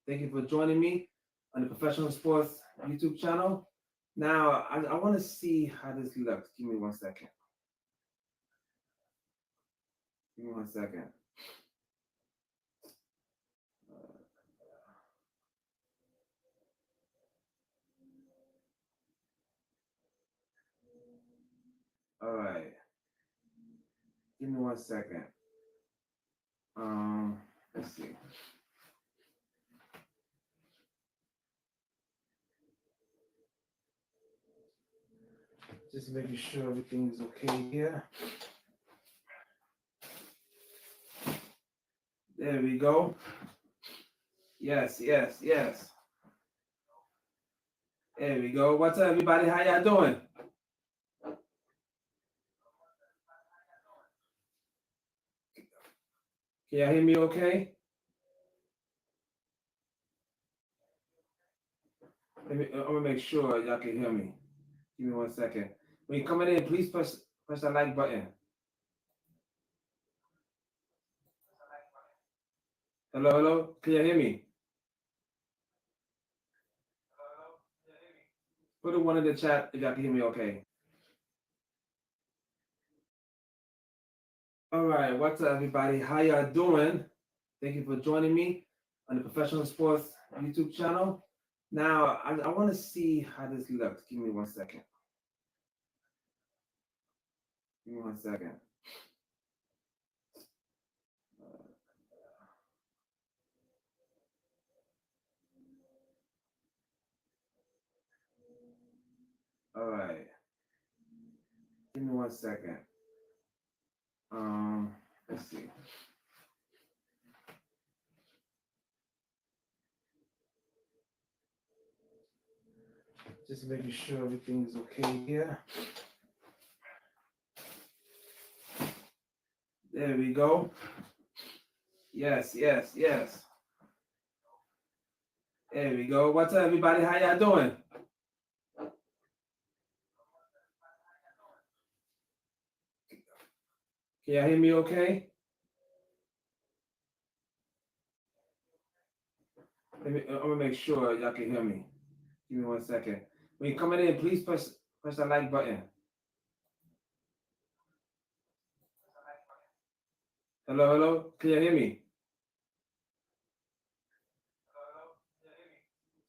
Thank you for joining me on the Professional Sports YouTube channel. Now, I want to see how this looks. Give me 1 second. Give me 1 second. All right. Give me 1 second. Let's see. Just making sure everything's okay here. There we go. Yes. There we go. What's up, everybody? How y'all doing? Can y'all hear me okay? I'm gonna make sure y'all can hear me. Give me 1 second. When you're coming in, please press that like button. Hello? Can you hear me? Put a 1 in the chat if y'all can hear me okay. All right, what's up, everybody? How y'all doing? Thank you for joining me on the Professional Sports YouTube channel. Now, I want to see how this looks. Give me 1 second. Give me 1 second. All right. Give me 1 second. Let's see. Just making sure everything's okay here. There we go. Yes. There we go. What's up, everybody? How y'all doing? Can y'all hear me okay? I'm gonna make sure y'all can hear me. Give me 1 second. When you're coming in, please press that like button. Hello? Can you hear me?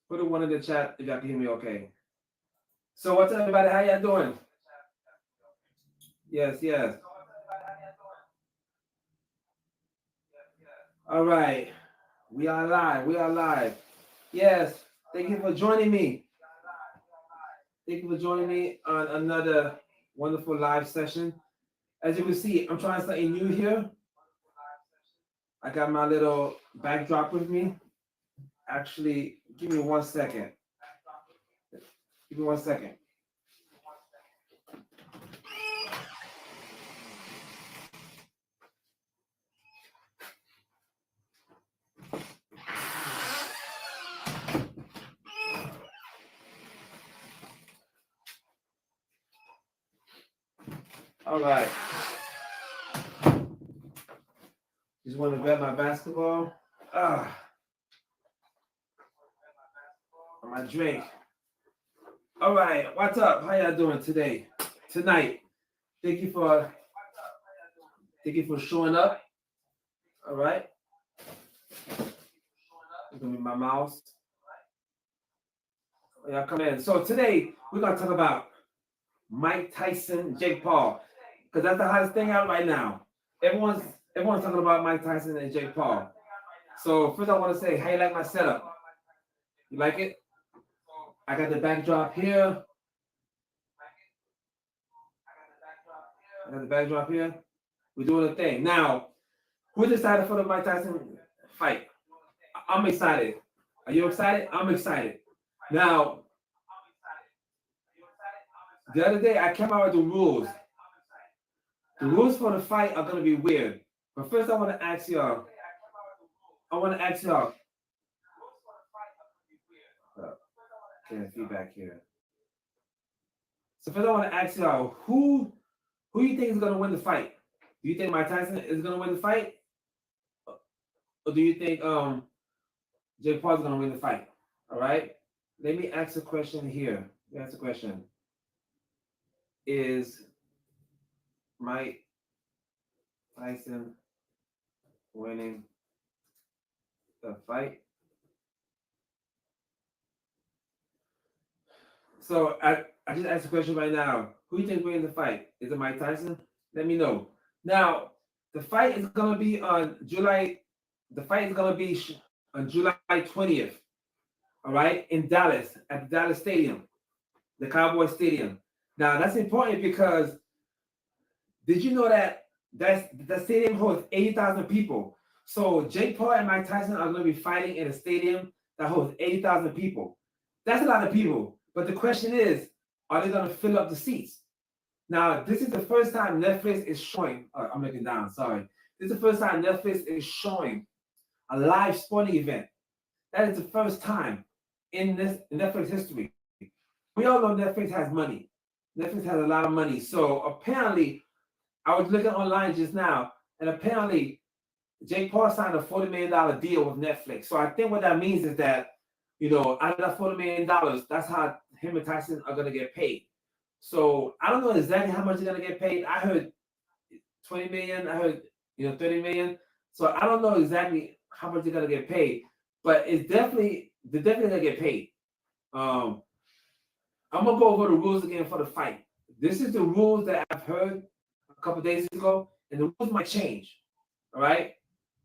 Put a 1 in the chat if y'all can hear me okay. So what's up, everybody? How y'all doing? Yes. All right. We are live. Yes. Thank you for joining me. Thank you for joining me on another wonderful live session. As you can see, I'm trying something new here. I got my little backdrop with me. Actually, give me 1 second. Give me 1 second. All right. Just want to grab my basketball. My drink. All right. What's up? How y'all doing tonight? Thank you for showing up. All right. It's gonna be my mouse. Y'all come in. So today we're gonna talk about Mike Tyson, Jake Paul, because that's the hottest thing out right now. Everyone's talking about Mike Tyson and Jake Paul. So first I want to say, how you like my setup? You like it? I got the backdrop here. We're doing a thing. Now, who's excited for the Mike Tyson fight? I'm excited. Are you excited? I'm excited. Now, the other day I came out with the rules. The rules for the fight are going to be weird. But first I want to ask y'all. Feedback here. So first I want to ask y'all, who you think is going to win the fight? Do you think Mike Tyson is going to win the fight? Or do you think Jake Paul's gonna win the fight. All right. Let me ask a question here. Let me ask a question. Is Mike Tyson winning the fight? So I just asked a question right now. Who do you think winning the fight? Is it Mike Tyson? Let me know. Now, the fight is gonna be on July. The fight is gonna be on July 20th. All right, in Dallas at the Dallas Stadium, the Cowboy Stadium. Now that's important because did you know that the stadium hosts 80,000 people? So Jake Paul and Mike Tyson are going to be fighting in a stadium that hosts 80,000 people. That's a lot of people. But the question is, are they going to fill up the seats? Now, this is the first time Netflix is showing. I'm looking down. Sorry. This is the first time Netflix is showing a live sporting event. That is the first time in Netflix history. We all know Netflix has money. Netflix has a lot of money. So apparently, I was looking online just now, and apparently, Jake Paul signed a $40 million deal with Netflix. So I think what that means is that, out of that $40 million, that's how him and Tyson are going to get paid. So I don't know exactly how much they're going to get paid. I heard 20 million. I heard, 30 million. So I don't know exactly how much they're going to get paid, but they're definitely going to get paid. I'm going to go over the rules again for the fight. This is the rules that I've heard a couple days ago, and the rules might change. All right.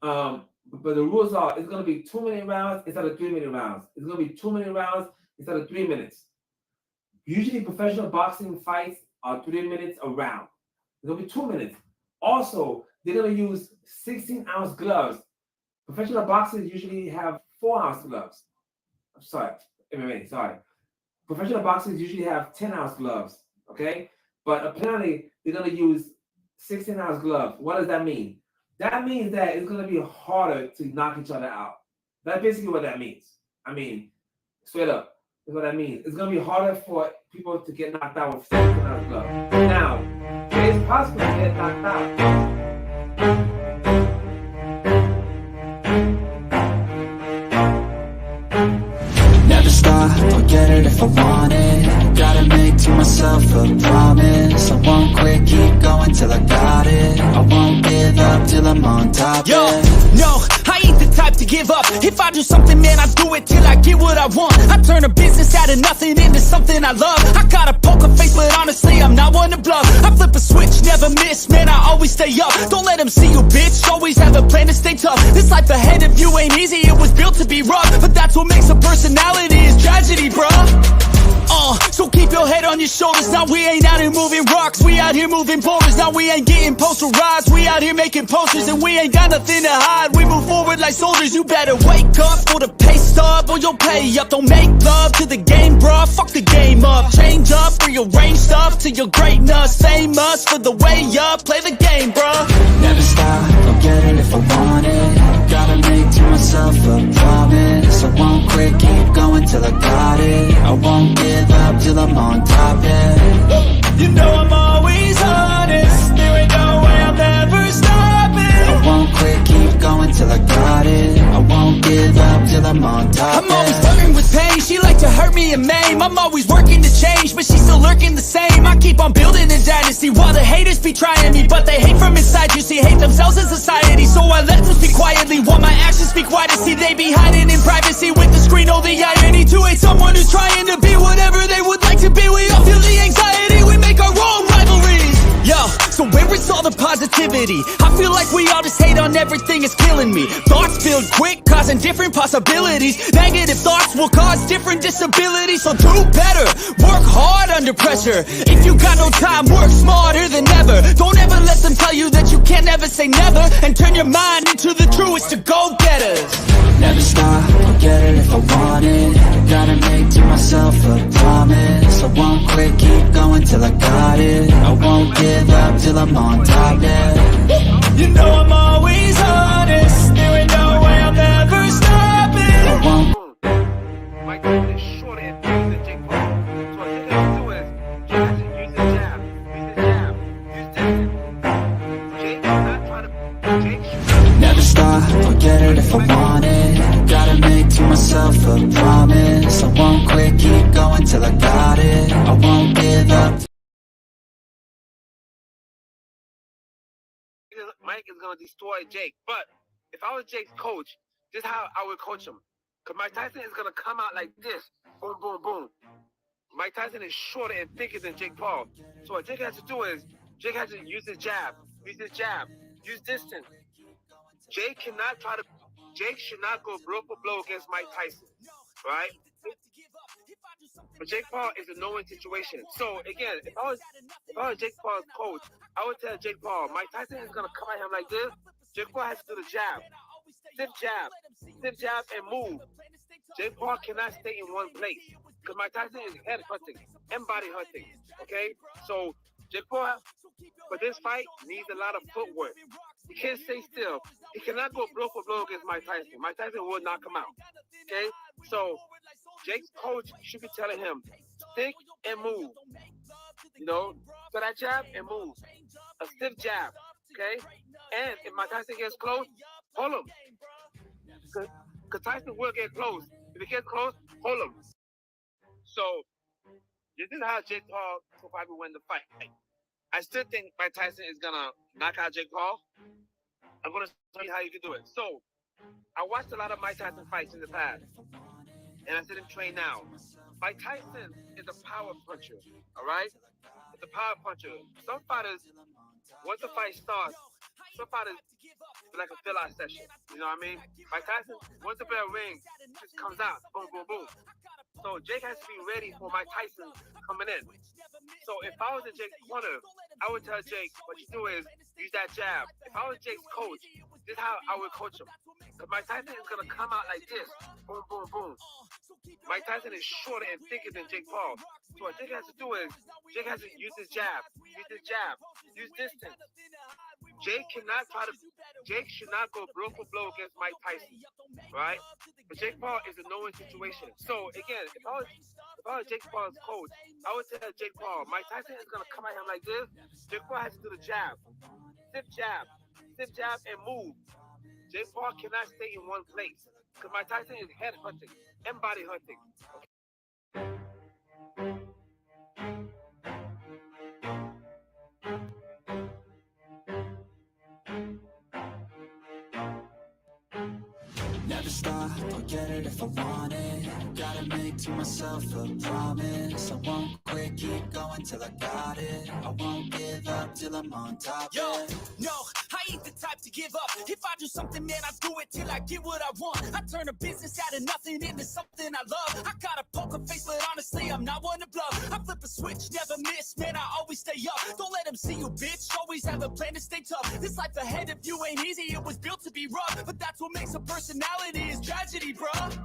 But the rules are, it's going to be 2 minute rounds instead of 3 minute rounds. It's going to be 2 minute rounds instead of 3 minutes. Usually professional boxing fights are 3 minutes a round. It's going to be 2 minutes. Also, they're going to use 16-ounce gloves. Professional boxers usually have 4-ounce gloves. I'm sorry, MMA, sorry. Professional boxers usually have 10-ounce gloves, okay? But apparently, they're going to use 16-ounce gloves. What does that mean? That means that it's going to be harder to knock each other out. That's basically what that means. I mean, straight up, that's what that means. It's going to be harder for people to get knocked out with 16-ounce gloves. Now, it is possible to get knocked out. Never stop, I'll get it if I want it. Gotta make to myself a promise. I won't quit, keep going till I got it. I won't give up till I'm on top. Yo, no, I ain't the type to give up. If I do something, man, I do it till I get what I want. I turn a business out of nothing into something I love. I got a poker face, but honestly, I'm not one to bluff. I flip a switch, never miss, man, I always stay up. Don't let them see you, bitch, always have a plan to stay tough. This life ahead of you ain't easy, it was built to be rough. But that's what makes a personality, is tragedy, bruh. So keep your head on your shoulders. Now we ain't out here moving rocks, we out here moving boulders. Now we ain't getting posterized, we out here making posters. And we ain't got nothing to hide, we move forward like soldiers. You better wake up for the pay stub, or you'll pay up. Don't make love to the game, bruh, fuck the game up. Change up, rearrange stuff to your greatness. Famous for the way up, play the game, bruh. Never stop, I'll get it if I want it. Gotta make to myself a promise. I won't quit, keep going till I got it. I won't give up till I'm on top, yeah. You know I'm always honest, there ain't no way I'm ever stopping. I won't quit, keep going till I got it. I won't give up till I'm on top, I'm always flirting with pain, she like to hurt me and maim. I'm always working to change, but she's still lurking the same. I keep on building a dynasty while the haters be trying me. But they hate from inside, you see, hate themselves in society. So I let them speak quietly while my actions speak wider. See, they be hiding in privacy with the screen. Oh, the irony to hate someone who's trying to be whatever they would like to be. We all feel the anxiety, we make our own rivalries. Yo, so where is all the positivity? I feel like we all just hate on everything, it's killing me. Thoughts build quick, causing different possibilities. Negative thoughts will cause different disabilities. So do better, work hard under pressure. If you got no time, work smarter than ever. Don't ever let them tell you that you can't never say never. And turn your mind into the truest to go-getters. Never stop, I'll get it if I want it. Gotta make to myself a promise. I won't quit, keep going till I got it. I won't give up till I'm on top, yeah. You know I'm always honest, there ain't no way I'm ever stopping. I won't. Mike Tyson is shorter and bigger than Jake Paul. So what you're going to do is Jackson use the jab, use this. Jake is not trying to. Never stop, I'll get it if I want it. Gotta make to myself a promise. I won't quit, keep going till I got it. I won't give up. Mike is gonna destroy Jake, but if I was Jake's coach, this is how I would coach him. Cause Mike Tyson is gonna come out like this, boom, boom, boom. Mike Tyson is shorter and thicker than Jake Paul. So what Jake has to do is, Jake has to use his jab, use distance. Jake should not go blow for blow against Mike Tyson, right? But Jake Paul is a no-win situation. So again, if I was Jake Paul's coach, I would tell Jake Paul, Mike Tyson is gonna come at him like this. Jake Paul has to do the jab, stiff jab, and move. Jake Paul cannot stay in one place because Mike Tyson is head hunting and body hunting. Okay, so Jake Paul for this fight needs a lot of footwork. He can't stay still. He cannot go blow for blow against Mike Tyson. Mike Tyson will knock him out. Okay, so Jake's coach should be telling him, stick and move. You know, so that jab and move. A stiff jab, okay? And if Mike Tyson gets close, hold him. Because Tyson will get close. If he gets close, hold him. So, this is how Jake Paul will probably win the fight. I still think Mike Tyson is going to knock out Jake Paul. I'm going to show you how you can do it. So, I watched a lot of Mike Tyson fights in the past. And I see him train now. Mike Tyson is a power puncher, all right? It's a power puncher. Some fighters, once the fight starts, some fighters it's like a fill-out session. You know what I mean? Mike Tyson, once the bell rings, just comes out. Boom, boom, boom. So Jake has to be ready for Mike Tyson coming in. So if I was in Jake's corner, I would tell Jake, what you do is use that jab. If I was Jake's coach, this is how I would coach him. Because Mike Tyson is going to come out like this. Boom, boom, boom. Mike Tyson is shorter and thicker than Jake Paul. So what Jake has to do is, Jake has to use his jab, use distance. Jake should not go blow for blow against Mike Tyson, right? But Jake Paul is a no-win situation. So again, if I was Jake Paul's coach, I would tell Jake Paul, Mike Tyson is gonna come at him like this. Jake Paul has to do the jab, stiff jab, and move. Jake Paul cannot stay in one place because Mike Tyson is head hunting and body hunting. Never stop, I'll get it if I want it. Gotta make to myself a promise. I won't quit, keep going till I got it. I won't give up till I'm on top. Yo, no, I ain't the type to give up. If I do something, man, I do it till I get what I want. I turn a business out of nothing into something I love. I got a poker face, but honestly, I'm not one to bluff. I flip a switch, never miss, man, I always stay up. Don't let them see you, bitch, always have a plan to stay tough. This life ahead of you ain't easy, it was built to be rough. But that's what makes a personality is tragedy, bruh.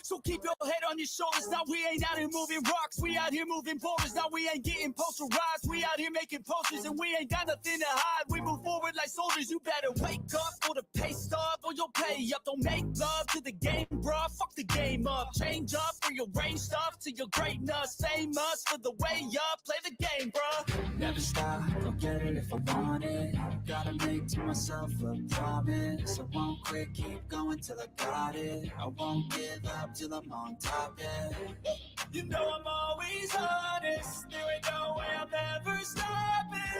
So keep your head on your shoulders. Now we ain't out here moving rocks, we out here moving boulders. Now we ain't getting posterized, we out here making posters. And we ain't got nothing to hide, we move forward like soldiers. You better wake up for the pay stub or you'll pay up. Don't make love to the game, bruh, fuck the game up. Change up for your range stuff to your greatness. Famous for the way up, play the game, bruh. Never stop, I'll get it if I want it. Gotta make to myself a promise. I won't quit, keep going till I got it. I won't give up till I'm on top, yeah. You know I'm always honest, there ain't no way I'm ever stopping.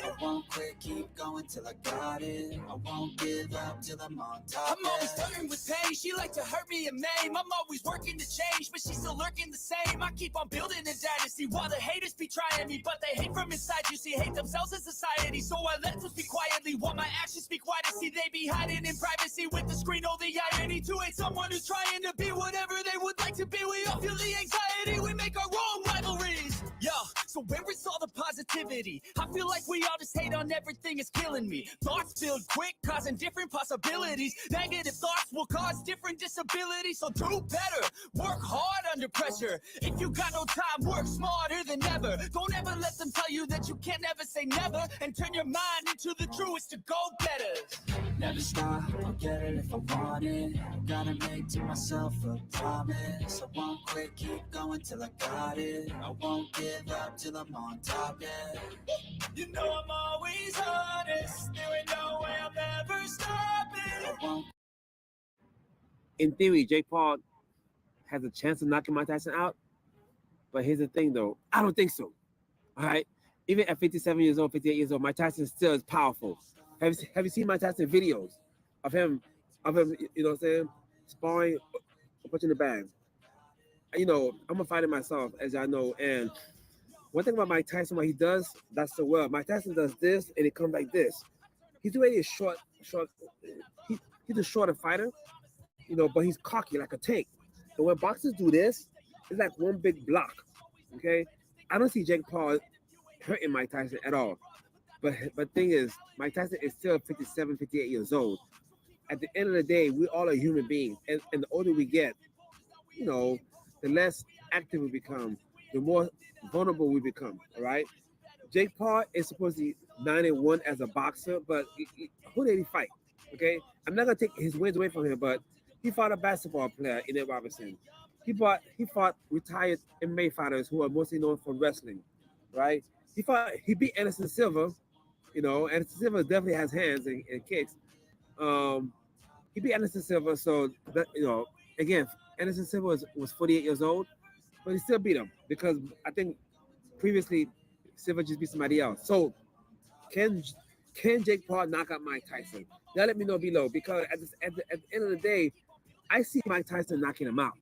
I won't quit, keep going till I got it. I won't give up till I'm on top, I'm always flirting with pain, she like to hurt me and maim. I'm always working to change, but she's still lurking the same. I keep on building a dynasty while the haters be trying me. But they hate from inside, you see, hate themselves as society. So I let them speak quietly while my actions speak wider. See, they be hiding in privacy with the screen. Oh, the irony to hate someone who's trying to be whatever they would like to be. We all feel the anxiety, we make our own rivalries. Yo, so where is all the positivity? I feel like we all just hate on everything, it's killing me. Thoughts build quick, causing different possibilities. Negative thoughts will cause different disabilities. So do better, work hard under pressure. If you got no time, work smarter than ever. Don't ever let them tell you that you can't ever say never. And turn your mind into the truest to go better. Never stop, I'll get it if I want it. Gotta make to myself a promise. I won't quit, keep going till I got it. I won't give up till I'm on top, yeah. You know I'm always honest, there ain't no way I'm ever stopping. I won't. in theory, Jake Paul has a chance of knocking Mike Tyson out. But here's the thing, though. I don't think so. All right. Even at 57 years old, 58 years old, Mike Tyson still is powerful. Have you seen Mike Tyson videos of him, you know what I'm saying, sparring, punching the bag? You know, I'm a fighter myself, as y'all know. And one thing about Mike Tyson, what he does, that's so well. Mike Tyson does this, and it comes like this. He's already a short. He's a shorter fighter, you know, but he's cocky like a tank. And when boxers do this, it's like one big block. Okay, I don't see Jake Paul hurting Mike Tyson at all. But thing is, Mike Tyson is still 57, 58 years old. At the end of the day, we all are human beings, and the older we get, you know, the less active we become, the more vulnerable we become. All right. Jake Paul is supposed to be 9-1 as a boxer, but who did he fight? Okay, I'm not gonna take his wins away from him, but he fought a basketball player in Nate Robinson. He fought retired MMA fighters who are mostly known for wrestling, right? He beat Anderson Silva. You know, Anderson Silva definitely has hands and kicks. He beat Anderson Silva, so that, you know, again, Anderson Silva was 48 years old, but he still beat him because I think previously Silva just beat somebody else. So can Jake Paul knock out Mike Tyson? Y'all let me know below, because at the end of the day, I see Mike Tyson knocking him out.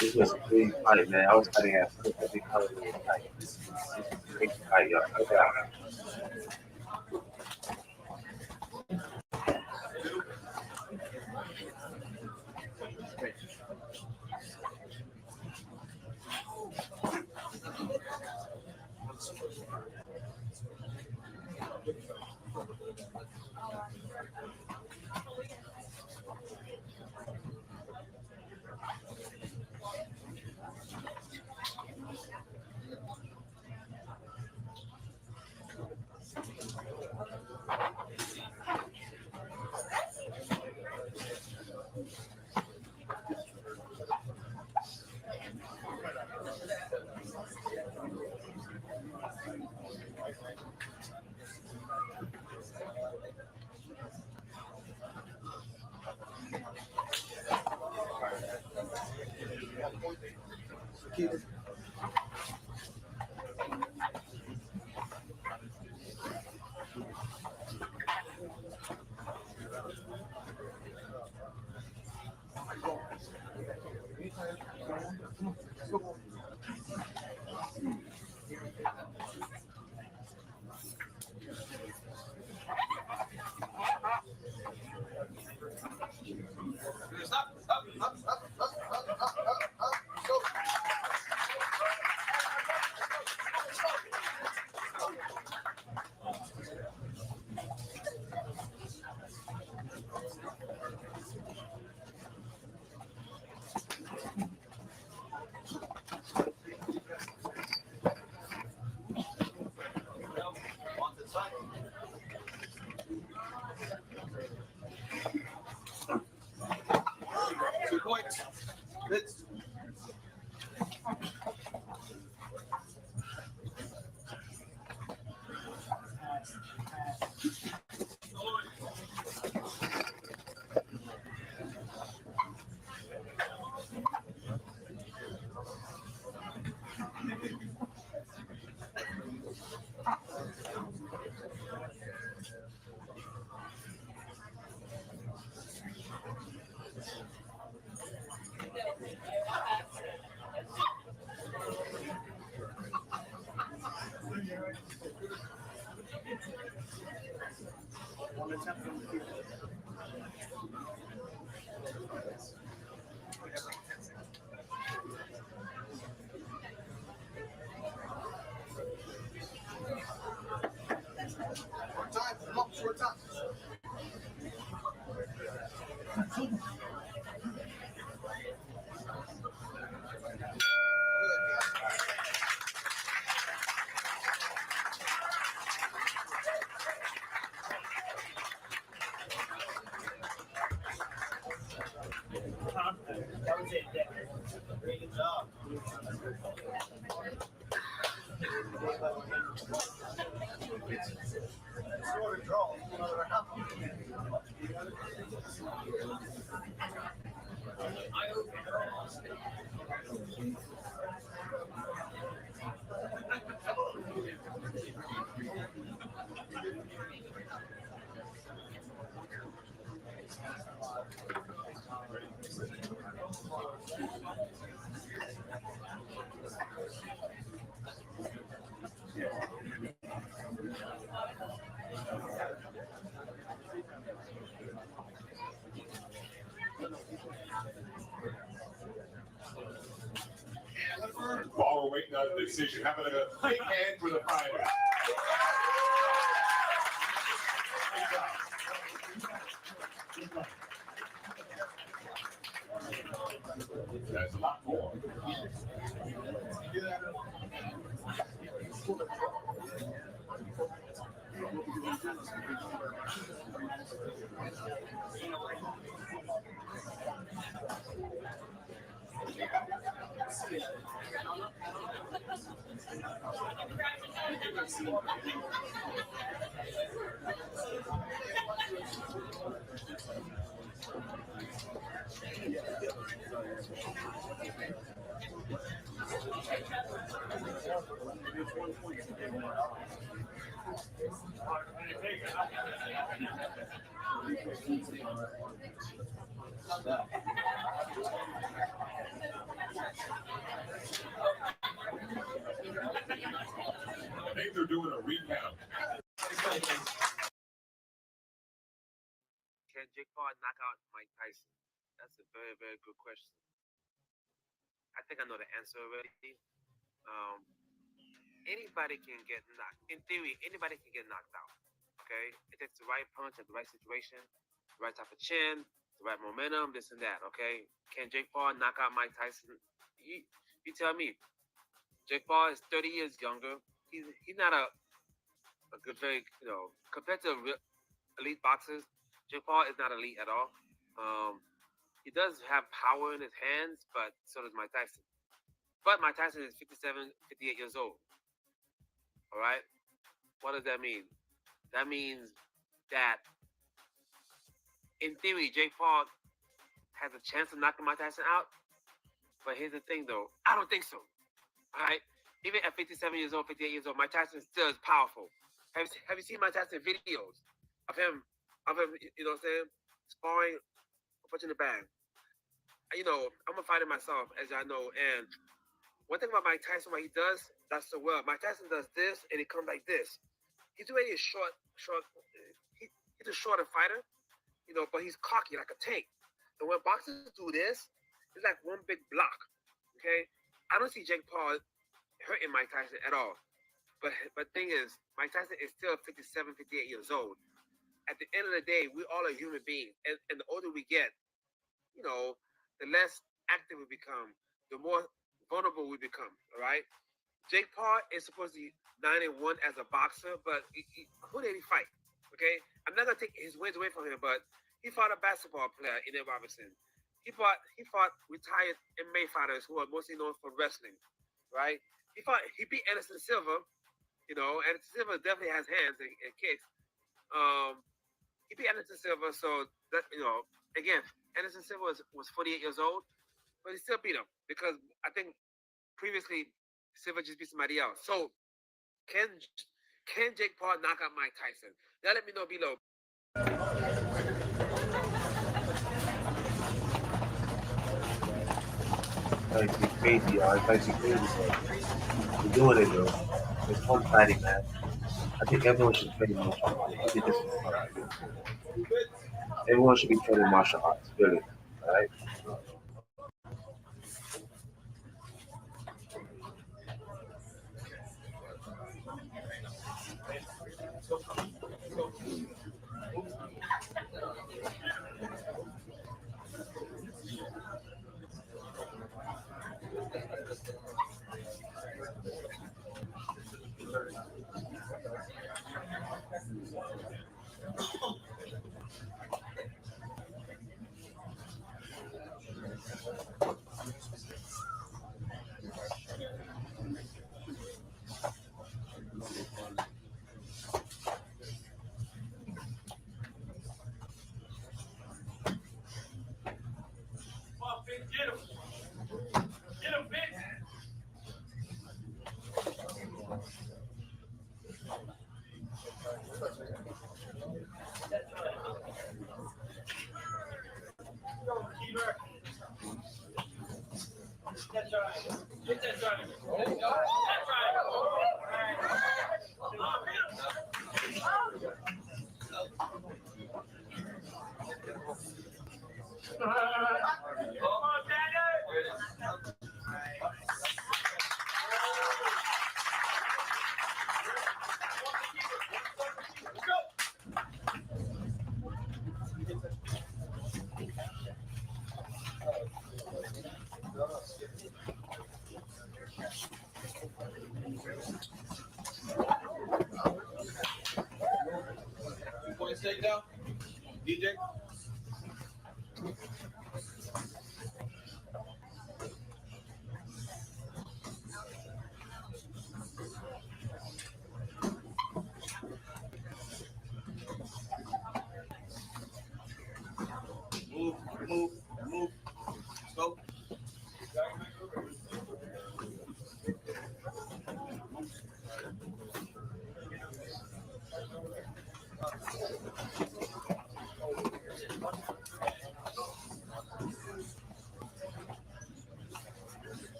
This was a big fight, man. I was fighting at a big fight. Big fight, y'all. Okay. While we're waiting on the decision, how about a big hand for the fighter? That's a lot more. I think they're doing a recount. Can Jake Paul knock out Mike Tyson? That's a very, very good question. I think I know the answer already. Anybody can get knocked. In theory, anybody can get knocked out. Okay? It takes the right punch at the right situation, the right type of chin, the right momentum, this and that. Okay? Can Jake Paul knock out Mike Tyson? You tell me. Jake Paul is 30 years younger. He's not a good, very, compared to elite boxers, Jake Paul is not elite at all. He does have power in his hands, but so does Mike Tyson. But Mike Tyson is 57, 58 years old. All right? What does that mean? That means that, in theory, Jake Paul has a chance of knocking Mike Tyson out. But here's the thing, though. I don't think so. All right? Even at 57 years old, 58 years old, Mike Tyson still is powerful. Have you seen Mike Tyson videos of him, you know what I'm saying, sparring, punching the bag? I'm a fighter myself, as y'all know, and one thing about Mike Tyson, what he does, that's so well. Mike Tyson does this, and he comes like this. He's already a short. He's a shorter fighter, but he's cocky like a tank. And when boxers do this, it's like one big block. Okay, I don't see Jake Paul hurting Mike Tyson at all. But thing is, Mike Tyson is still 57, 58 years old. At the end of the day, we all are human beings, and the older we get, the less active we become, the more vulnerable we become. All right. Jake Paul is supposed to be 9-1 as a boxer, but who did he fight? Okay, I'm not gonna take his wins away from him, but he fought a basketball player, Ian Robinson. He fought retired MMA fighters who are mostly known for wrestling, right? He beat Anderson Silva. Anderson Silva definitely has hands and kicks. He beat Anderson Silva, so that again, Anderson Silva was 48 years old, but he still beat him because I think previously Silva just beat somebody else. So can Jake Paul knock out Mike Tyson? Now let me know below. Tyson crazy, y'all. Tyson crazy. We're doing it, though. It's fun fighting, man. I think everyone should train martial arts. I think this is fun. Everyone should be training martial arts, really. All right? Take down, DJ. Move. Let's go.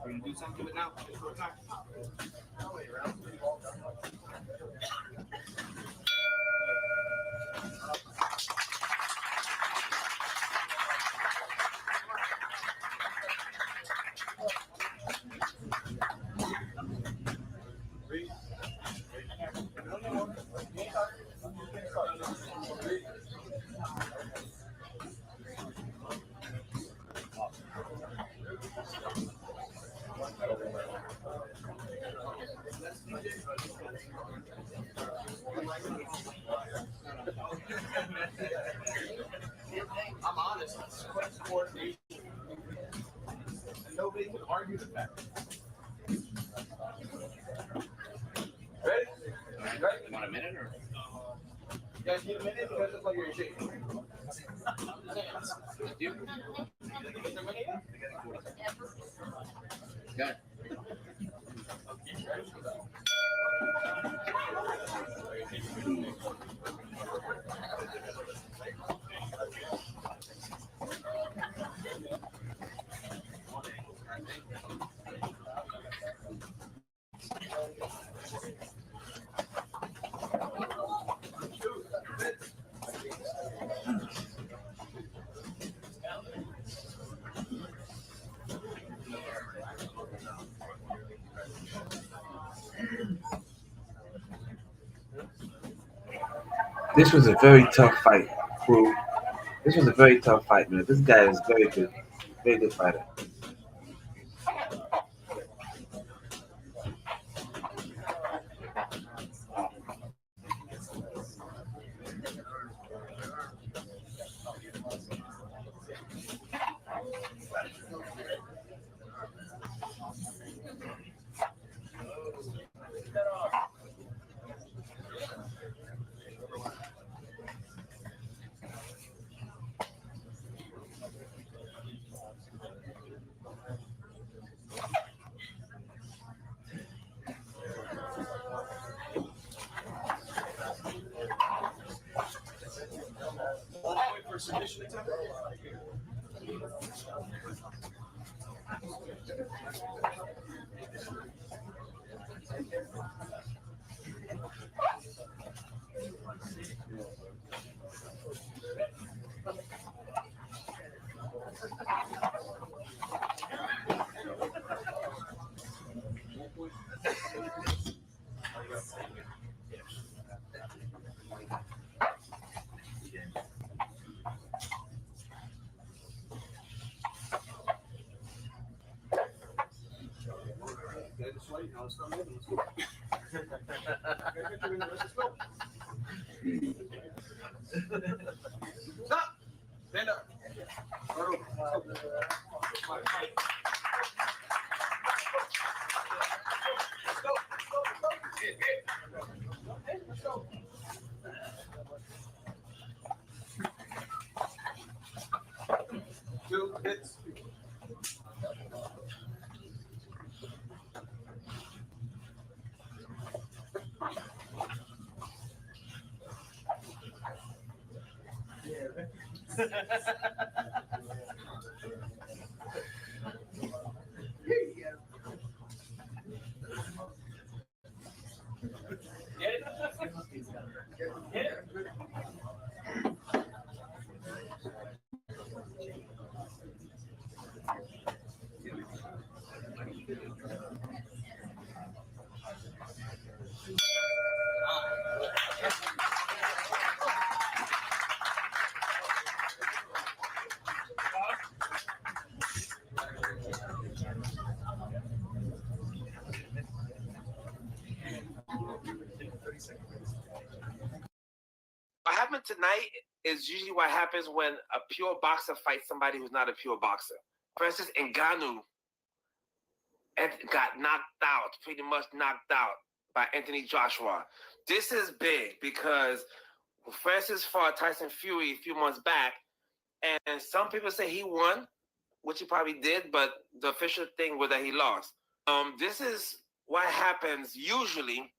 We're gonna do something with now. I'm honest. It's coordination. And nobody can argue the fact. Ready? You want a minute or? You guys need a minute because it looks like you're in shape. You? Good. This was a very tough fight, crew. This was a very tough fight, man. This guy is very good fighter. Submission attempt. Stop. Stand up. Two hits. What happened tonight is usually what happens when a pure boxer fights somebody who's not a pure boxer. For instance, Ngannou got knocked out, pretty much knocked out by Anthony Joshua. This is big because Francis fought Tyson Fury a few months back, and some people say he won, which he probably did, but the official thing was that he lost. This is what happens usually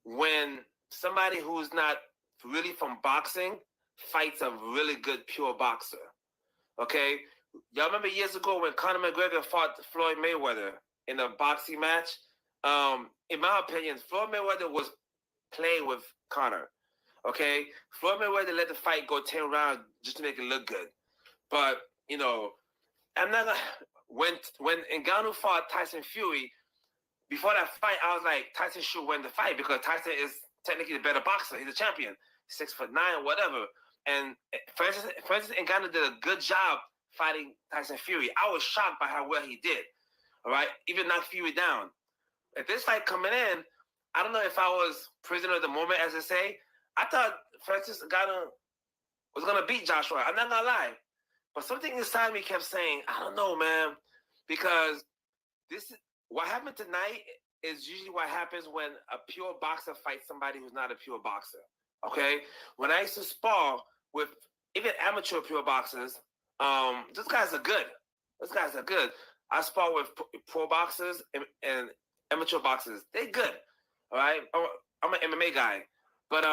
when somebody who's not really from boxing fights a really good pure boxer. Okay? Y'all remember years ago when Conor McGregor fought Floyd Mayweather in a boxing match? In my opinion, Floyd Mayweather was playing with Conor. Okay? Floyd Mayweather let the fight go 10 rounds just to make it look good. But, you know, I'm not gonna when Ngannou fought Tyson Fury, before that fight, I was like, Tyson should win the fight because Tyson is technically the better boxer. He's a champion, 6'9", whatever. And Francis Ngannou did a good job fighting Tyson Fury. I was shocked by how well he did. All right, even knocked Fury down. At this fight coming in, I don't know if I was prisoner of the moment, as they say. I thought Francis Ngannou was gonna beat Joshua. I'm not gonna lie, but something inside me kept saying, I don't know, man, because this is what happened tonight is usually what happens when a pure boxer fights somebody who's not a pure boxer. Okay, when I used to spar with even amateur pure boxers, those guys are good. Those guys are good. I spar with pro boxers and amateur boxers. They're good. All right, I'm an MMA guy, but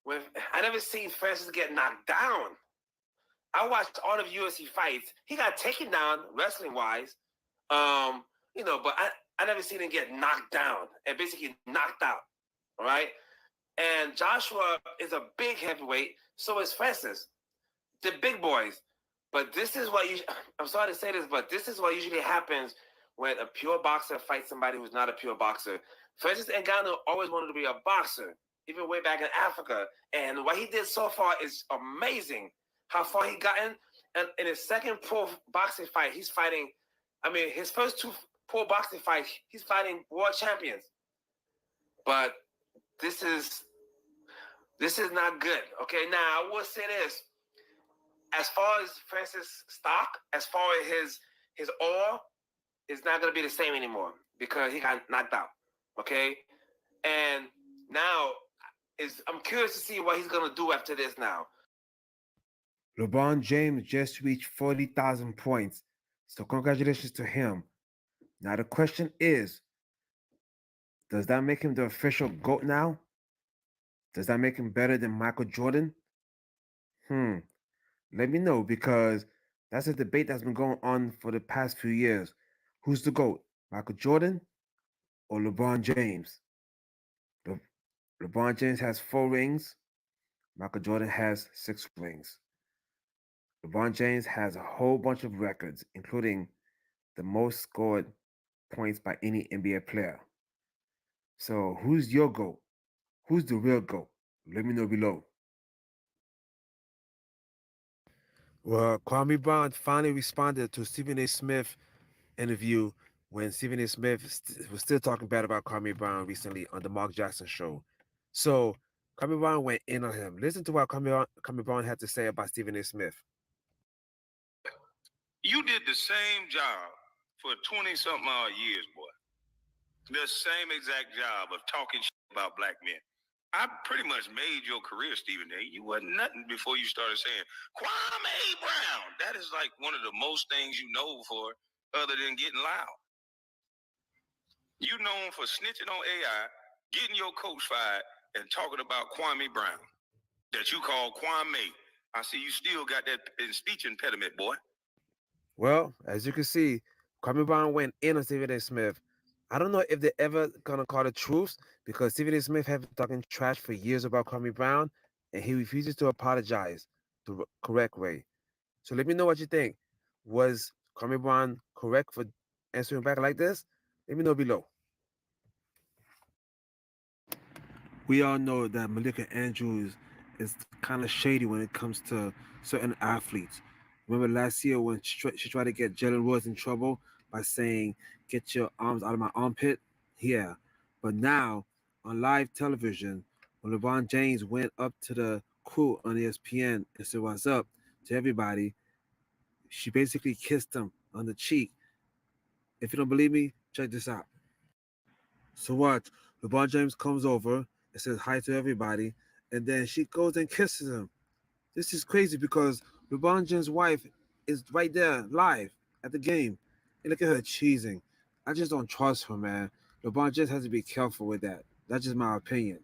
when I never seen Francis get knocked down. I watched all of UFC fights. He got taken down wrestling wise, you know, but I never seen him get knocked down and basically knocked out. All right. And Joshua is a big heavyweight, so is Francis. The big boys. But this is what I'm sorry to say this, but this is what usually happens when a pure boxer fights somebody who's not a pure boxer. Francis Ngannou always wanted to be a boxer, even way back in Africa. And what he did so far is amazing. How far he gotten. And in his second pro boxing fight, he's fighting, his first two pro boxing fights, he's fighting world champions. But this is not good. Okay, now I will say this. As far as Francis' stock, as far as his aura, it's not going to be the same anymore because he got knocked out. Okay? And now I'm curious to see what he's going to do after this now. LeBron James just reached 40,000 points. So congratulations to him. Now the question is, does that make him the official GOAT now? Does that make him better than Michael Jordan? Let me know, because that's a debate that's been going on for the past few years. Who's the GOAT? Michael Jordan or LeBron James? LeBron James has 4 rings. Michael Jordan has 6 rings. LeBron James has a whole bunch of records, including the most scored points by any NBA player. So who's your GOAT? Who's the real GOAT? Let me know below. Well, Kwame Brown finally responded to Stephen A. Smith interview when Stephen A. Smith was still talking bad about Kwame Brown recently on the Mark Jackson show. So Kwame Brown went in on him. Listen to what Kwame Brown had to say about Stephen A. Smith. You did the same job for 20-something odd years, boy. The same exact job of talking shit about black men. I pretty much made your career, Stephen A. You wasn't nothing before you started saying, Kwame Brown. That is like one of the most things you know for other than getting loud. You known for snitching on AI, getting your coach fired, and talking about Kwame Brown. That you call Kwame. I see you still got that speech impediment, boy. Well, as you can see, Kwame Brown went in on Stephen A. Smith. I don't know if they're ever gonna call the truth because Stephen A. Smith has been talking trash for years about Kwame Brown, and he refuses to apologize the correct way. So let me know what you think. Was Kwame Brown correct for answering back like this? Let me know below. We all know that Malika Andrews is kind of shady when it comes to certain athletes. Remember last year when she tried to get Jalen Rose in trouble by saying, "Get your arms out of my armpit"? Yeah. But now on live television, when LeBron James went up to the crew on ESPN and said, "What's up?" to everybody, she basically kissed him on the cheek. If you don't believe me, check this out. So what? LeBron James comes over and says hi to everybody, and then she goes and kisses him. This is crazy because LeBron James' wife is right there live at the game. And look at her cheesing. I just don't trust her, man. LeBron just has to be careful with that. That's just my opinion.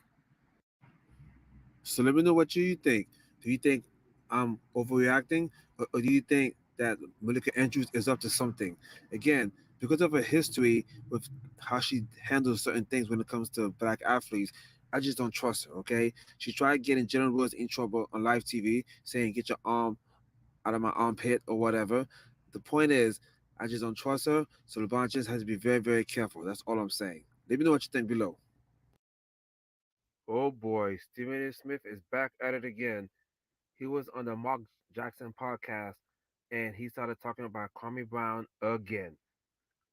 So let me know what you think. Do you think I'm overreacting, or do you think that Malika Andrews is up to something? Again, because of her history with how she handles certain things when it comes to black athletes, I just don't trust her. Okay, she tried getting Jalen Rose in trouble on live TV, saying "Get your arm out of my armpit" or whatever. The point is, I just don't trust her. So LeBron just has to be very, very careful. That's all I'm saying. Let me know what you think below. Oh boy, Stephen A. Smith is back at it again. He was on the Mark Jackson podcast and he started talking about Kwame Brown again.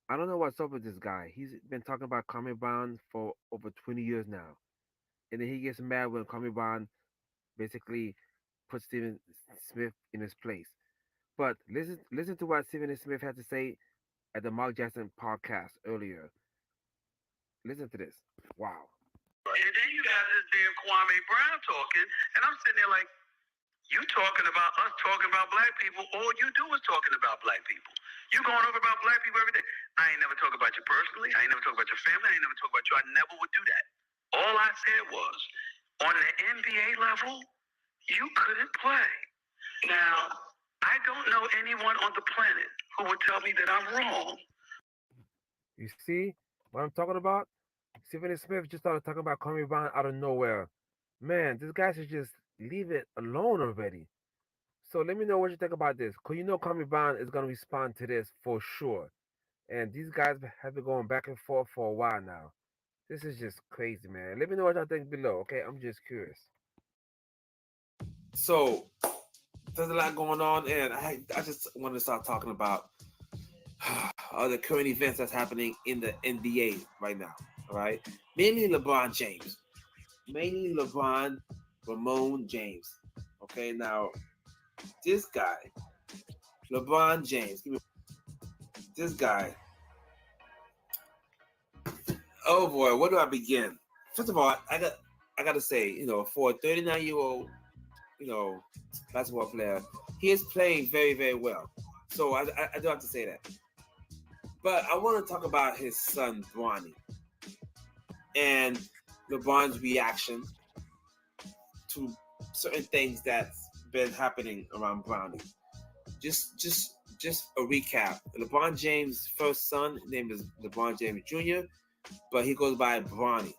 I don't know what's up with this guy. He's been talking about Kwame Brown for over 20 years now. And then he gets mad when Kwame Brown basically puts Stephen Smith in his place. But listen to what Stephen A. Smith had to say at the Mark Jackson podcast earlier. Listen to this. Wow. And then you got this damn Kwame Brown talking, and I'm sitting there like, you talking about us talking about black people, all you do is talking about black people. You going over about black people every day. I ain't never talk about you personally. I ain't never talk about your family. I ain't never talk about you. I never would do that. All I said was, on the NBA level, you couldn't play. Now, I don't know anyone on the planet who would tell me that I'm wrong. You see what I'm talking about? Stephen A. Smith just started talking about Kwame Brown out of nowhere. Man, this guy should just leave it alone already. So let me know what you think about this. Because you know Kwame Brown is going to respond to this for sure. And these guys have been going back and forth for a while now. This is just crazy, man. Let me know what y'all think below, okay? I'm just curious. So, there's a lot going on, and I just want to start talking about the current events that's happening in the NBA right now, all right? Mainly LeBron James. Mainly Ramon James. Okay, now, this guy, LeBron James, this guy, oh boy, where do I begin? First of all, I got to say, for a 39-year-old, basketball player, he is playing very, very well. So I do have to say that. But I want to talk about his son, Bronny, and LeBron's reaction to certain things that's been happening around Bronny. Just a recap. LeBron James' first son, his name is LeBron James Jr., but he goes by Bronny.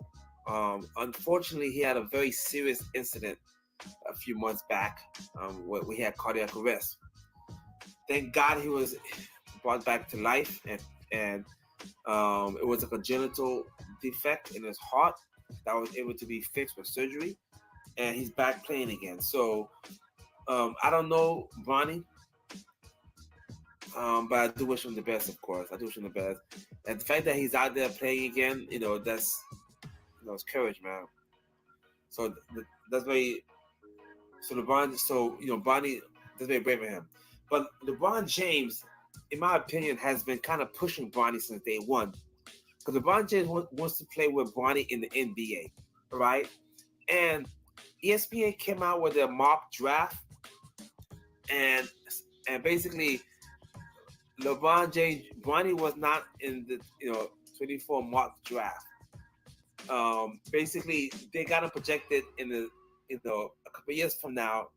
Unfortunately, he had a very serious incident a few months back where he had cardiac arrest. Thank God he was brought back to life, and it was a congenital defect in his heart that was able to be fixed with surgery, and he's back playing again. So I don't know Bronny, but I do wish him the best, of course. I do wish him the best. And the fact that he's out there playing again, that's it's courage, man. So that's very. So LeBron, Bronny, that's very brave of him. But LeBron James in my opinion, has been kind of pushing Bronny since day one. Because LeBron James wants to play with Bronny in the NBA, right? And ESPN came out with a mock draft, and basically LeBron James, Bronny was not in the 24 mock draft. Basically, they got him projected in the a couple years from now,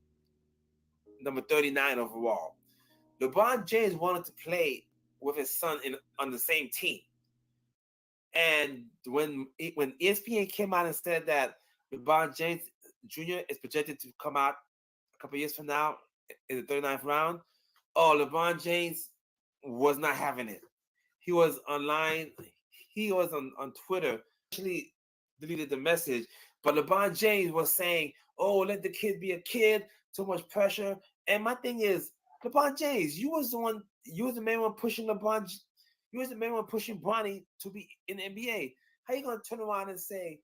number 39 overall. LeBron James wanted to play with his son on the same team. And when ESPN came out and said that LeBron James Jr. is projected to come out a couple years from now in the 39th round, LeBron James was not having it. He was online. He was on Twitter. Actually deleted the message. But LeBron James was saying, let the kid be a kid. Too much pressure. And my thing is, LeBron James, you was the main one pushing LeBron. You was the main one pushing Bronny to be in the NBA. How you gonna turn around and say,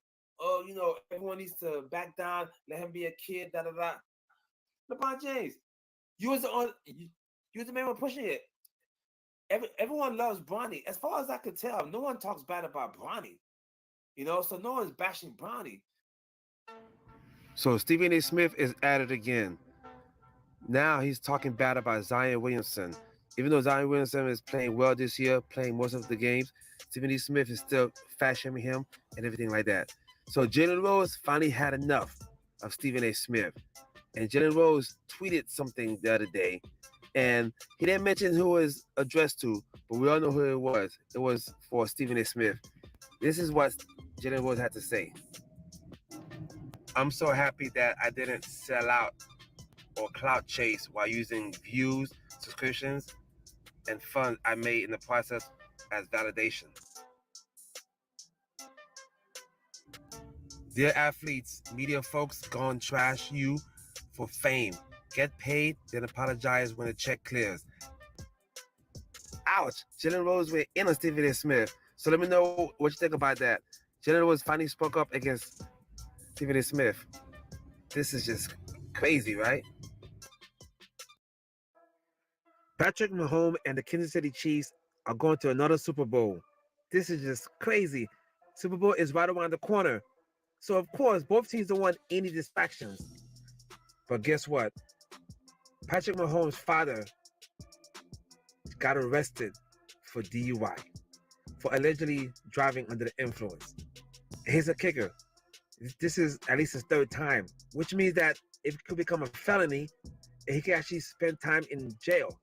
everyone needs to back down, let him be a kid, da da da? LeBron James, you was the main one pushing it. Everyone loves Bronny. As far as I could tell, no one talks bad about Bronny. So no one's bashing Bronny. So Stephen A. Smith is at it again. Now he's talking bad about Zion Williamson. Even though Zion Williamson is playing well this year, playing most of the games, Stephen A. Smith is still fat-shaming him and everything like that. So Jalen Rose finally had enough of Stephen A. Smith. And Jalen Rose tweeted something the other day. And he didn't mention who it was addressed to, but we all know who it was. It was for Stephen A. Smith. This is what Jalen Rose had to say. I'm so happy that I didn't sell out or clout chase while using views, subscriptions, and funds I made in the process as validation. Dear athletes, media folks gonna trash you for fame. Get paid, then apologize when the check clears. Ouch! Jalen Rose went in on Stephen A. Smith. So let me know what you think about that. Jalen Rose finally spoke up against Stephen A. Smith. This is just crazy, right? Patrick Mahomes and the Kansas City Chiefs are going to another Super Bowl. This is just crazy. Super Bowl is right around the corner. So, of course, both teams don't want any distractions. But guess what? Patrick Mahomes' father got arrested for DUI, for allegedly driving under the influence. Here's a kicker. This is at least his third time, which means that it could become a felony and he can actually spend time in jail.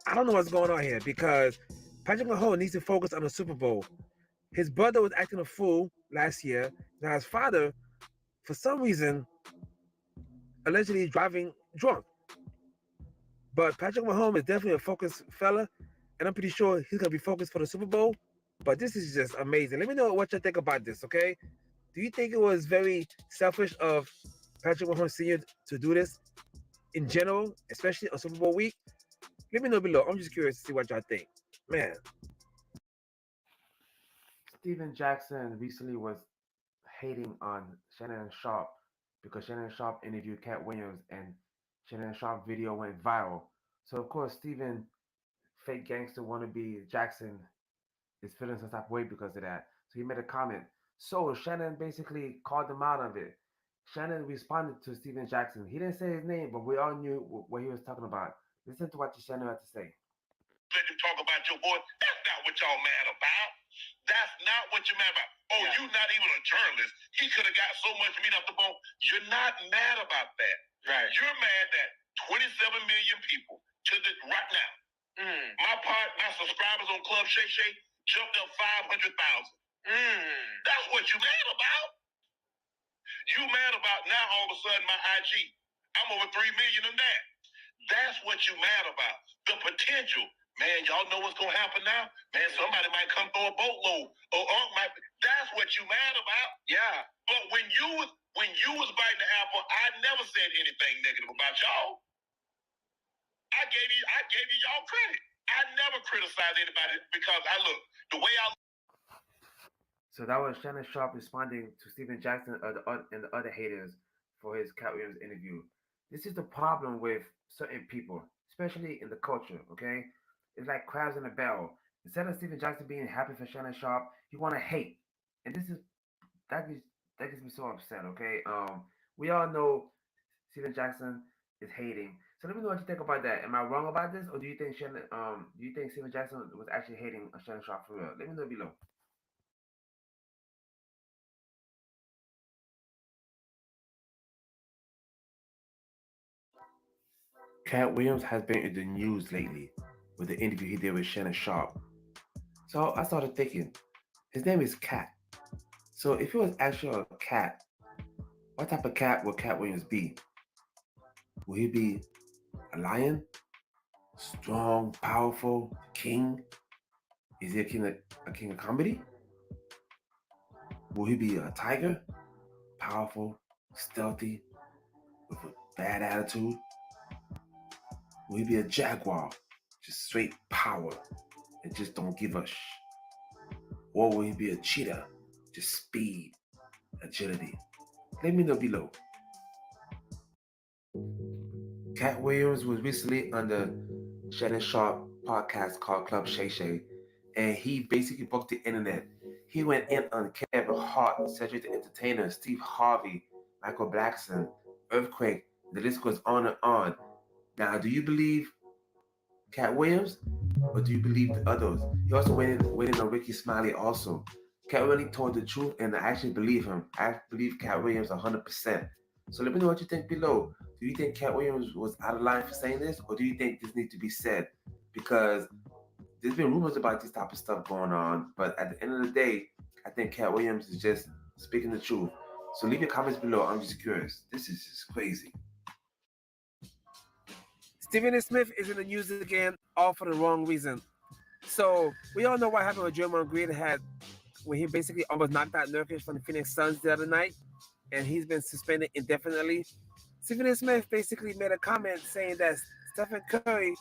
I don't know what's going on here because Patrick Mahomes needs to focus on the Super Bowl. His brother was acting a fool last year. Now his father, for some reason, allegedly driving drunk. But Patrick Mahomes is definitely a focused fella, and I'm pretty sure he's going to be focused for the Super Bowl. But this is just amazing. Let me know what you think about this, okay? Do you think it was very selfish of Patrick Mahomes Sr. to do this in general, especially on Super Bowl week? Let me know below. I'm just curious to see what y'all think. Man. Steven Jackson recently was hating on Shannon Sharpe because Shannon Sharpe interviewed Cat Williams and Shannon Sharpe video went viral. So, of course, Steven, fake gangster wannabe Jackson, is feeling some type of way because of that. So he made a comment. So Shannon basically called him out of it. Shannon responded to Steven Jackson. He didn't say his name, but we all knew what he was talking about. Listen to what Shannon had to say. Let you talk about your boy. That's not what y'all mad about. That's not what you're mad about. Oh, yeah. You're not even a journalist. He could have got so much meat off the bone. You're not mad about that. Right. You're mad that 27 million people right now. My subscribers on Club Shay Shay jumped up 500,000. That's what you mad about. You mad about now all of a sudden my IG, I'm over 3 million in that. That's what you mad about. The potential. Man, y'all know what's gonna happen now? Man, somebody might come throw a boatload. Or that's what you mad about. Yeah. But when you was biting the apple, I never said anything negative about y'all. I gave you y'all credit. I never criticized anybody because the way I. So that was Shannon Sharpe responding to Steven Jackson and the other haters for his Cat Williams interview. This is the problem with certain people, especially in the culture. Okay, it's like crabs in a barrel. Instead of Stephen Jackson being happy for Shannon Sharpe, you want to hate, and that gets that gets me so upset. Okay, we all know Stephen Jackson is hating. So let me know what you think about that. Am I wrong about this, or do you think Stephen Jackson was actually hating Shannon Sharpe for real? Let me know below. Cat Williams has been in the news lately with the interview he did with Shannon Sharpe. So I started thinking, his name is Cat. So if he was actually a cat, what type of cat would Cat Williams be? Will he be a lion? Strong, powerful, king? Is he a king of comedy? Will he be a tiger? Powerful, stealthy, with a bad attitude? Will he be a jaguar? Just straight power and just don't give a Or will he be a cheetah? Just speed, agility. Let me know below. Cat Williams was recently on the Shannon Sharpe podcast called Club Shay Shay, and he basically broke the internet. He went in on Kevin Hart, Cedric the Entertainer, Steve Harvey, Michael Blackson, Earthquake. The list goes on and on. Now, do you believe Cat Williams, or do you believe the others? He also went in on Ricky Smiley also. Cat Williams told the truth, and I actually believe him. I believe Cat Williams 100%. So let me know what you think below. Do you think Cat Williams was out of line for saying this, or do you think this needs to be said? Because there's been rumors about this type of stuff going on, but at the end of the day, I think Cat Williams is just speaking the truth. So leave your comments below. I'm just curious. This is just crazy. Stephen A. Smith is in the news again, all for the wrong reason. So we all know what happened with Draymond Green when he basically almost knocked out Nurkic from the Phoenix Suns the other night, and he's been suspended indefinitely. Stephen A. Smith basically made a comment saying that Stephen Curry,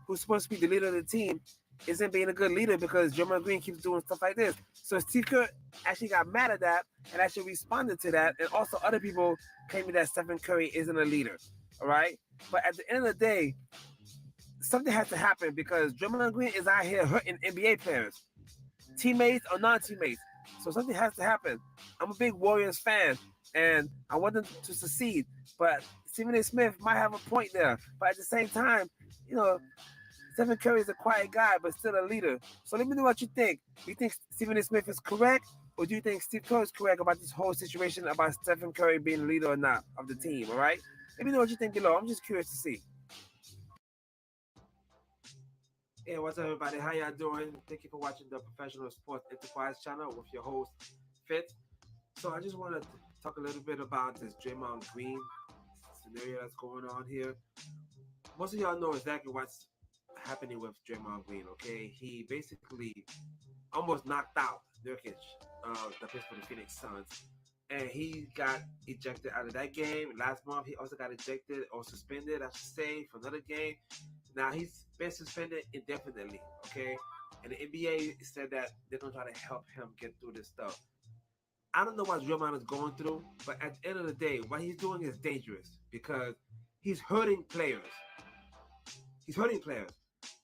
who's supposed to be the leader of the team, isn't being a good leader because Draymond Green keeps doing stuff like this. So Steve Kerr actually got mad at that and actually responded to that, and also other people claiming that Stephen Curry isn't a leader. All right, but at the end of the day, something has to happen because Draymond Green is out here hurting NBA players, teammates or non-teammates. So something has to happen. I'm a big Warriors fan, and I want them to succeed. But Stephen A. Smith might have a point there. But at the same time, Stephen Curry is a quiet guy, but still a leader. So let me know what you think. Do you think Stephen A. Smith is correct, or do you think Steve Kerr is correct about this whole situation about Stephen Curry being the leader or not of the team? All right. Let me know what you think below. I'm just curious to see. Hey, what's up, everybody? How y'all doing? Thank you for watching the Professional Sports Enterprise channel with your host, Fit. So I just want to talk a little bit about this Draymond Green scenario that's going on here. Most of y'all know exactly what's happening with Draymond Green, okay? He basically almost knocked out Nurkic, the plays for the Phoenix Suns. And he got ejected out of that game. Last month, he also got ejected or suspended, I should say, for another game. Now, he's been suspended indefinitely, okay? And the NBA said that they're going to try to help him get through this stuff. I don't know what Draymond is going through, but at the end of the day, what he's doing is dangerous because he's hurting players. He's hurting players.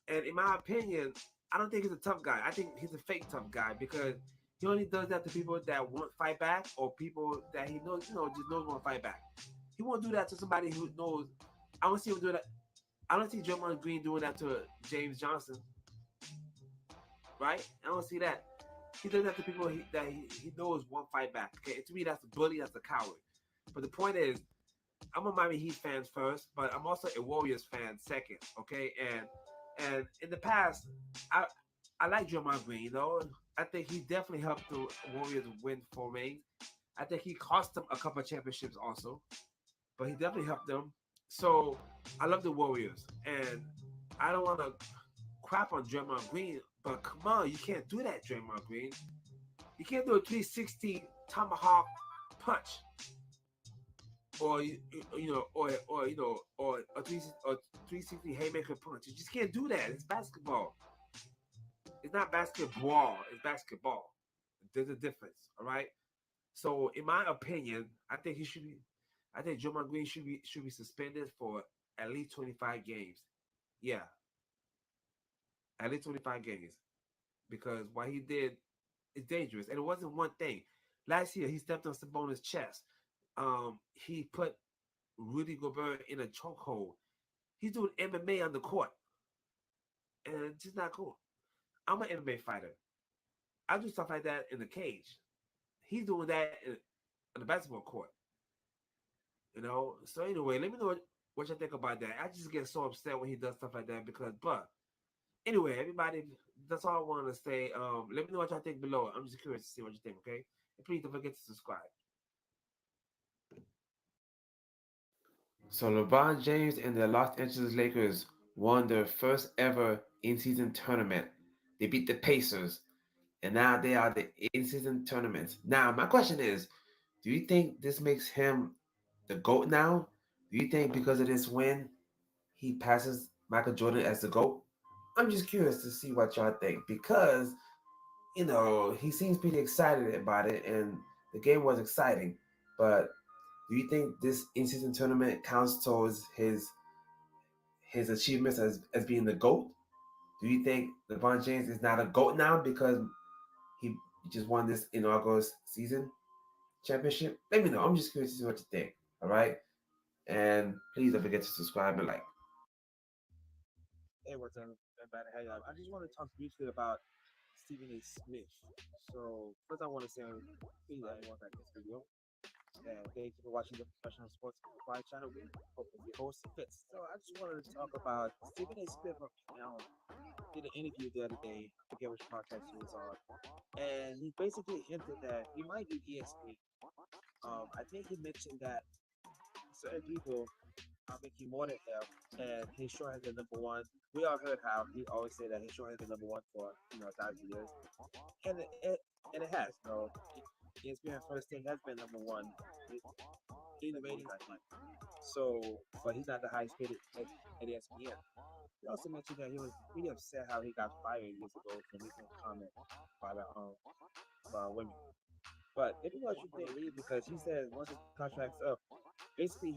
And in my opinion, I don't think he's a tough guy. I think he's a fake tough guy because he only does that to people that won't fight back or people that he knows, just knows won't fight back. He won't do that to somebody who knows. I don't see him do that. I don't see Draymond Green doing that to James Johnson, right? I don't see that. He does that to people that he knows won't fight back. Okay, and to me, that's a bully, that's a coward. But the point is, I'm a Miami Heat fan first, but I'm also a Warriors fan second. Okay, and in the past, I like Draymond Green. I think he definitely helped the Warriors win 4 rings. I think he cost them a couple of championships also, but he definitely helped them. So I love the Warriors, and I don't want to crap on Draymond Green, but come on, you can't do that, Draymond Green. You can't do a 360 tomahawk punch, or or a 360 haymaker punch. You just can't do that. It's basketball. It's not basketball. It's basketball. There's a difference. All right. So, in my opinion, I think Draymond Green should be suspended for at least 25 games. Yeah, at least 25 games because what he did is dangerous, and it wasn't one thing. Last year, he stepped on Sabonis' chest. He put Rudy Gobert in a chokehold. He's doing MMA on the court, and it's just not cool. I'm an MMA fighter. I do stuff like that in the cage. He's doing that in the basketball court. You know. So anyway, let me know what you think about that. I just get so upset when he does stuff like that because, but anyway, everybody, that's all I want to say. Let me know what y'all think below. I'm just curious to see what you think. Okay, and please don't forget to subscribe. So LeBron James and the Los Angeles Lakers won their first ever in-season tournament. They beat the Pacers, and now they are the in-season tournament. Now, my question is, do you think this makes him the GOAT now? Do you think because of this win, he passes Michael Jordan as the GOAT? I'm just curious to see what y'all think because, he seems pretty excited about it, and the game was exciting. But do you think this in-season tournament counts towards his achievements as being the GOAT? Do you think LeBron James is not a GOAT now because he just won this inaugural season championship? Let me know. I'm just curious to see what you think. All right. And please don't forget to subscribe and like. Hey, what's up, everybody? Hey, I just want to talk briefly about Stephen A. Smith. So, first, I want to say, please, everyone, like this video. And thank you for watching the Professional Sports Supply channel. We hope the host fits. So, I just wanted to talk about Stephen A. Smith. Did an interview the other day. I forget which podcast he was on. And he basically hinted that he might do ESPN. I think he mentioned that certain people are making more than him, and his show has been number one. We all heard how he always said that his show has been number one for 1,000 years, and it has. ESPN first thing has been number one in the ratings, I think. So, but he's not the highest paid at ESPN. He also mentioned that he was pretty upset how he got fired years ago for making a comment about women. But let me know what you think, Lee, because he said once his contract's up, basically